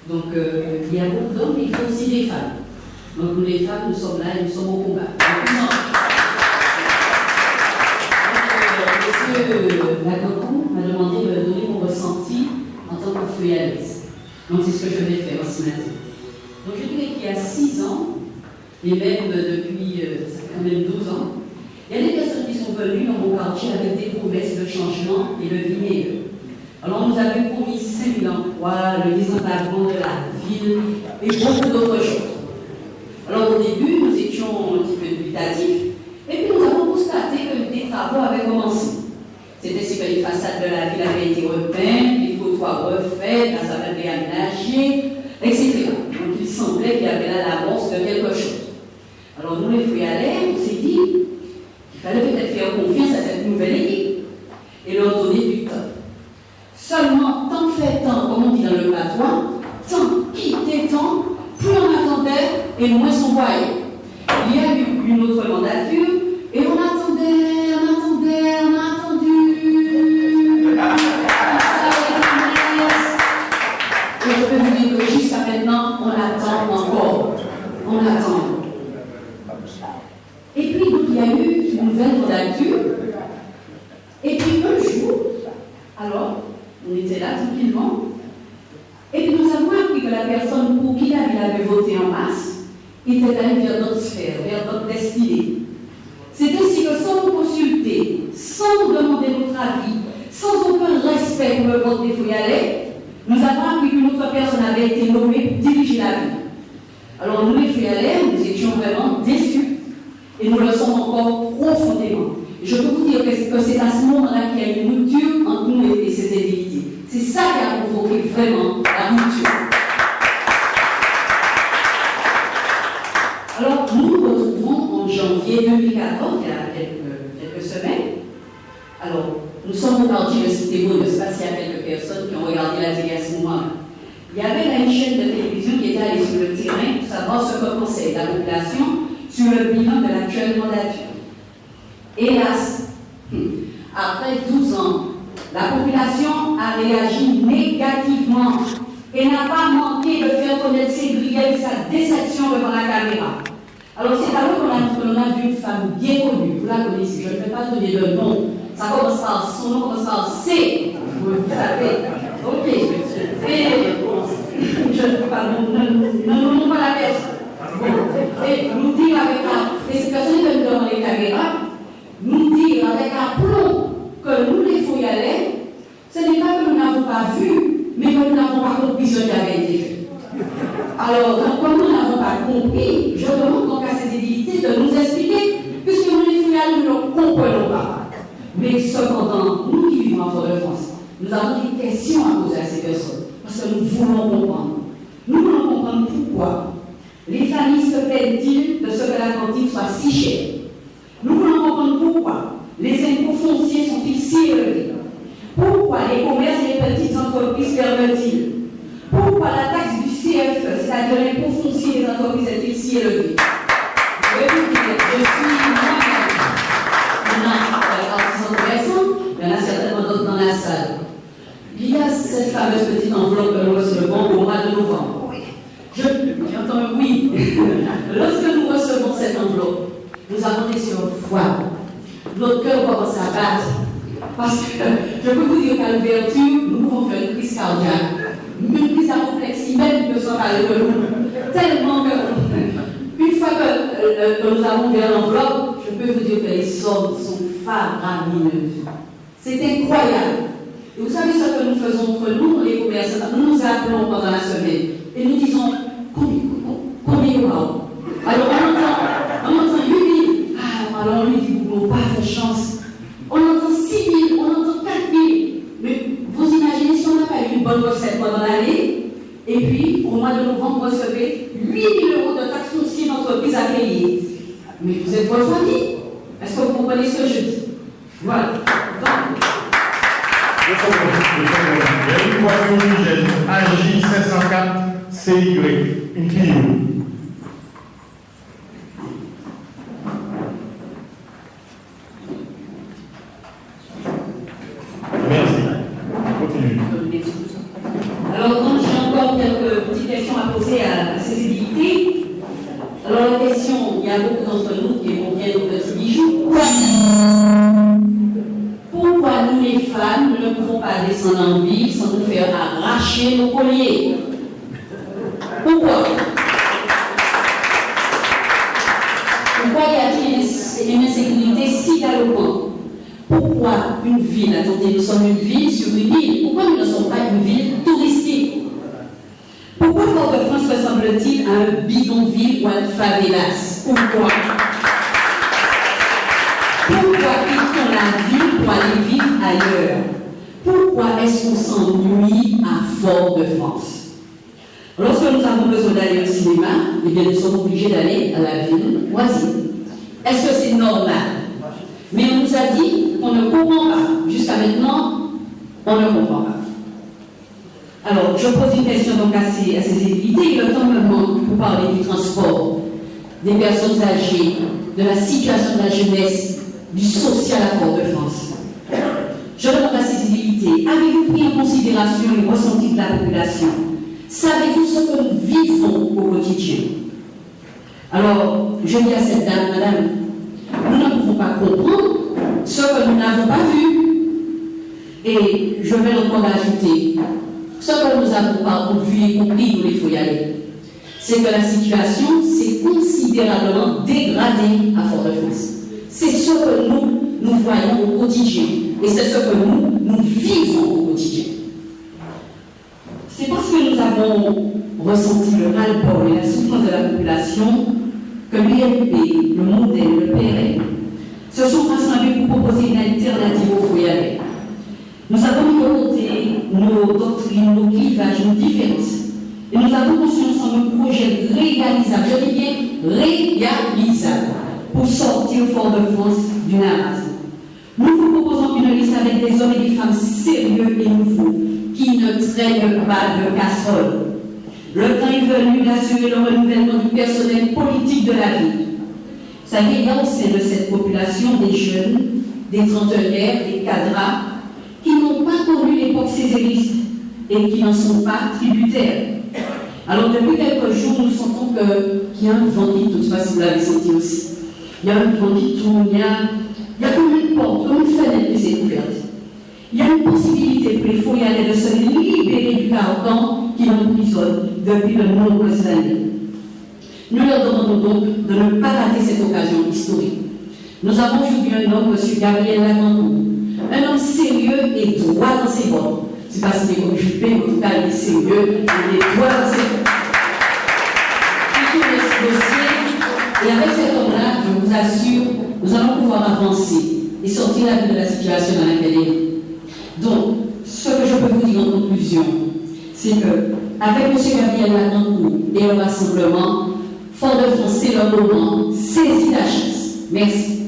Donc, il y a beaucoup d'hommes, mais il faut aussi des femmes. Donc, nous, les femmes, nous sommes là et nous sommes au combat. Monsieur Lacoco m'a demandé de donner mon ressenti en tant que feuillaleuse. Donc, c'est ce que je vais faire ce matin. Donc, je dirais qu'il y a 6 ans, et même depuis, ça fait quand même 12 ans, il y a des personnes qui sont venues dans mon quartier avec des promesses de changement et de vie meilleure. Alors, nous avions promis 5 000 emplois, le désenclavement de la ville et beaucoup d'autres choses. Alors, au début, nous étions un petit peu dubitatifs, et puis nous avons constaté que des travaux avaient commencé. C'était ce que les façades de la ville avaient été repeintes, les trottoirs refaits, la salle réaménagée, etc. Donc, il semblait qu'il y avait là l'amorce de quelque chose. Alors, nous, les feuillalais, on s'est dit qu'il fallait peut-être faire confiance à cette nouvelle équipe et leur donner du temps. Seulement, tant fait temps, comme on dit dans le patois, tant quittait temps, plus on attendait et moins on voyait. Il y a eu une autre mandature et on attendait, on a attendu. Et je peux vous dire que jusqu'à maintenant, on attend encore. On attend. Et puis, donc, il y a eu une nouvelle mandature. Et puis, un jour, alors, on était là tranquillement. Et puis, nous avons appris que la personne pour qui la ville avait voté en masse était allée vers notre sphère, vers notre destinée. C'est ainsi que sans nous consulter, sans nous demander notre avis, sans aucun respect pour le vote des feuillalais, nous avons appris qu'une autre personne avait été nommée pour diriger la ville. Alors, nous, les feuillalais, nous étions vraiment déçus. Et nous le sommes encore profondément. Et je peux vous dire que c'est à ce moment-là qu'il y a une rupture entre nous et cette divinité. C'est ça qui a provoqué vraiment la rupture. Alors, nous nous retrouvons en janvier 2014, il y a quelques semaines. Alors, nous sommes au quartier de Cité-Beau, je ne sais pas s'il y a quelques personnes qui ont regardé la télé à ce moment-là. Il y avait là une chaîne de télévision qui était allée sur le terrain pour savoir ce que pensait la population sur le bilan de l'actuelle mandature. Hélas, après 12 ans, la population a réagi négativement et n'a pas manqué de faire connaître ses griefs et sa déception devant la caméra. Alors c'est alors qu'on a vu une femme bien connue, vous la connaissez, je ne vais pas donner de nom, ça commence par son nom, commence par C, vous savez, ok, je ne peux pas, ne nommons pas la personne. Et nous dire avec la, et cette personne qui est devant les caméras, nous dire avec aplomb que nous les feuillalais, ce n'est pas que nous n'avons pas vu, mais que nous n'avons pas compris ce qui avait été fait. Alors, comme nous n'avons pas compris, je demande donc à ces édilités de nous expliquer, puisque nous les feuillalais, nous ne comprenons pas. Mais cependant, nous qui vivons en Fort-de-France, nous avons des questions à poser à ces personnes, parce que nous voulons comprendre. Nous voulons comprendre pourquoi les familles se plaignent-ils de ce que la cantine soit si chère. Nous voulons comprendre pourquoi les impôts fonciers sont-ils si élevés. Pourquoi les commerces et les petites entreprises ferment-ils. Pourquoi la taxe du CFE, c'est-à-dire l'impôt foncier des entreprises, est-il si élevé. Je vais vous dire, je suis artisan commerçant, il y en a certainement d'autres dans la salle. Il y a cette fameuse petite enveloppe que nous recevons au mois de novembre. J'entends un oui. Lorsque nous recevons cette enveloppe, nous avons des yeux froids. Notre cœur commence à battre. Parce que je peux vous dire qu'à l'ouverture, nous pouvons faire une crise cardiaque, une crise apoplexie, même que ce soit parler de nous. Tellement que, une fois que nous avons ouvert l'enveloppe, je peux vous dire que les sommes sont faramineuses. C'est incroyable. Et vous savez ce que nous faisons entre nous, les commerçants, nous nous appelons pendant la semaine et nous disons combien wow. Alors on entend 8 000. Ah, alors on lui dit vous n'avez pas fait chance. On entend 6 000, on entend 4 000. Mais vous imaginez si on n'a pas eu une bonne recette pendant l'année, et puis au mois de novembre, vous recevez 8 000 € de taxes foncières d'entreprise à payer. Mais vous êtes refroidi. Est-ce que vous comprenez ce que je dis? Voilà. Donc, AJ 504 CY, une Clio. Merci. Continue. alors, quand j'ai encore quelques petites question à poser à accessibilité. Alors la question, il y a beaucoup d'entre nous qui vont bien nos petits bijoux. Pourquoi nous les femmes, nous ne pouvons pas descendre en ville sans nous faire arracher nos colliers? Pourquoi? Pourquoi y a-t-il une insécurité si galopante? Pourquoi une ville? Attendez, nous sommes une ville sur une île. Pourquoi nous ne sommes pas une ville touristique? Pourquoi Fort-de-France ressemble-t-il à un bidonville ou à une favelas? Pourquoi? Pourquoi quitte-t-on la ville pour aller vivre ailleurs? Pourquoi est-ce qu'on s'ennuie à Fort-de-France? Lorsque nous avons besoin d'aller au cinéma, eh bien nous sommes obligés d'aller à la ville voisine. Est-ce que c'est normal? Mais on nous a dit qu'on ne comprend pas. Jusqu'à maintenant, on ne comprend pas. Alors, je pose une question donc à ces évités. Le temps me manque pour parler du transport, des personnes âgées, de la situation de la jeunesse, du social à Fort-de-France. Je demande à ces évités, avez-vous pris en considération les ressentis de la population? Savez-vous ce que nous vivons au quotidien? Alors, je dis à cette dame, madame, nous ne pouvons pas comprendre ce que nous n'avons pas vu. Et je vais encore ajouter, ce que nous n'avons pas vu et compris, nous il faut y aller. C'est que la situation s'est considérablement dégradée à Fort-de-France. C'est ce que nous voyons au quotidien. Et c'est ce que nous vivons au quotidien. C'est parce que nous avons ressenti le ras-le-bol et la souffrance de la population que l'UMP, le MODEL, le PRN se sont rassemblés pour proposer une alternative au foyer. Nous avons mis de côté nos doctrines, nos clivages, nos différences. Et nous avons construit ensemble un projet réalisable, je dis bien réalisable, pour sortir Fort-de-France du marasme. Nous vous proposons une liste avec des hommes et des femmes sérieux et nouveaux, qui ne traînent pas de casserole. Le temps est venu d'assurer le renouvellement du personnel politique de la ville. Vous savez, il y a au sein de cette population des jeunes, des trentenaires, des cadras, qui n'ont pas connu l'époque césariste et qui n'en sont pas tributaires. Alors, depuis quelques jours, nous sentons qu'il y a un vent qui tourne, je ne sais pas si vous l'avez senti aussi. Il y a un vent qui tourne, il y a comme une porte, comme une fenêtre qui s'est ouverte. Il y a une possibilité pour les foyers de se libérer du carcan qui l'emprisonne depuis de nombreuses années. Nous leur demandons donc de ne pas rater cette occasion historique. Nous avons aujourd'hui un homme, M. Gabriel Lacantou, un homme sérieux et droit dans ses bottes. Je ne sais pas si il est occupé, mais en tout cas, il est sérieux, il est droit dans ses bottes. Il tourne ce dossier, et avec cet homme-là, je vous assure, nous allons pouvoir avancer et sortir la vie de la situation dans laquelle elle est. Donc, ce que je peux vous dire en conclusion, c'est que, avec M. Gabriel Lacantou et le rassemblement, Fort-de-France, c'est le moment, saisis la chance. Merci.